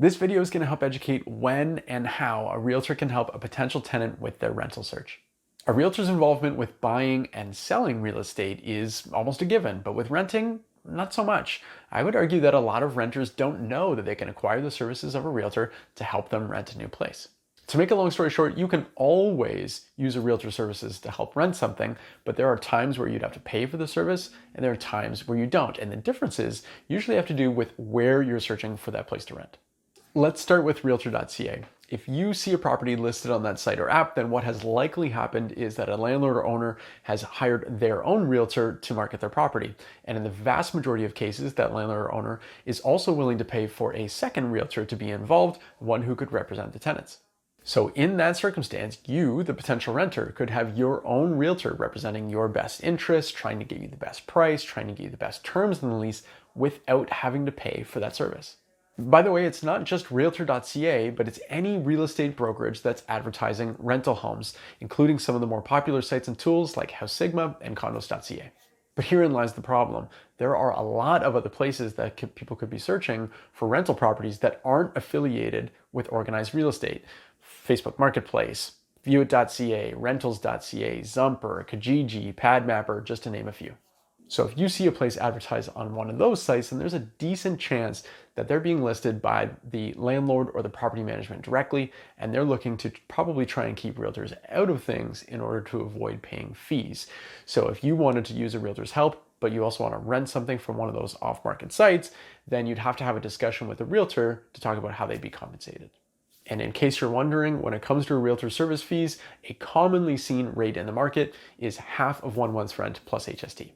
This video is going to help educate when and how a realtor can help a potential tenant with their rental search. A realtor's involvement with buying and selling real estate is almost a given, but with renting, not so much. I would argue that a lot of renters don't know that they can acquire the services of a realtor to help them rent a new place. To make a long story short, you can always use a realtor services to help rent something, but there are times where you'd have to pay for the service and there are times where you don't. And the differences usually have to do with where you're searching for that place to rent. Let's start with Realtor.ca. If you see a property listed on that site or app, then what has likely happened is that a landlord or owner has hired their own realtor to market their property. And in the vast majority of cases, that landlord or owner is also willing to pay for a second realtor to be involved, one who could represent the tenants. So in that circumstance, you, the potential renter, could have your own realtor representing your best interests, trying to get you the best price, trying to get you the best terms in the lease without having to pay for that service. By the way, it's not just Realtor.ca, but it's any real estate brokerage that's advertising rental homes, including some of the more popular sites and tools like House Sigma and Condos.ca. But herein lies the problem. There are a lot of other places that people could be searching for rental properties that aren't affiliated with organized real estate. Facebook Marketplace, Viewit.ca, Rentals.ca, Zumper, Kijiji, PadMapper, just to name a few. So if you see a place advertised on one of those sites, then there's a decent chance that they're being listed by the landlord or the property management directly, and they're looking to probably try and keep realtors out of things in order to avoid paying fees. So if you wanted to use a realtor's help, but you also want to rent something from one of those off-market sites, then you'd have to have a discussion with a realtor to talk about how they'd be compensated. And in case you're wondering, when it comes to realtor service fees, a commonly seen rate in the market is half of 1 month's rent plus HST.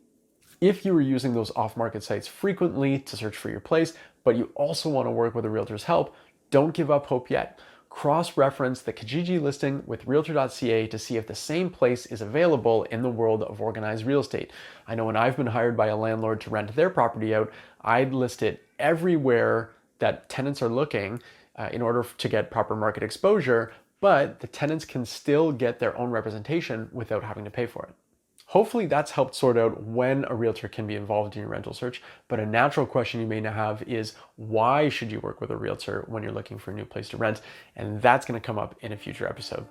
If you are using those off-market sites frequently to search for your place, but you also want to work with a realtor's help, don't give up hope yet. Cross-reference the Kijiji listing with Realtor.ca to see if the same place is available in the world of organized real estate. I know when I've been hired by a landlord to rent their property out, I'd list it everywhere that tenants are looking in order to get proper market exposure, but the tenants can still get their own representation without having to pay for it. Hopefully that's helped sort out when a realtor can be involved in your rental search, but a natural question you may now have is why should you work with a realtor when you're looking for a new place to rent? And that's going to come up in a future episode.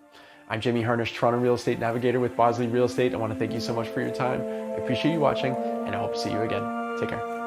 I'm Jamie Harnish, Toronto Real Estate Navigator with Bosley Real Estate. I want to thank you so much for your time. I appreciate you watching, and I hope to see you again. Take care.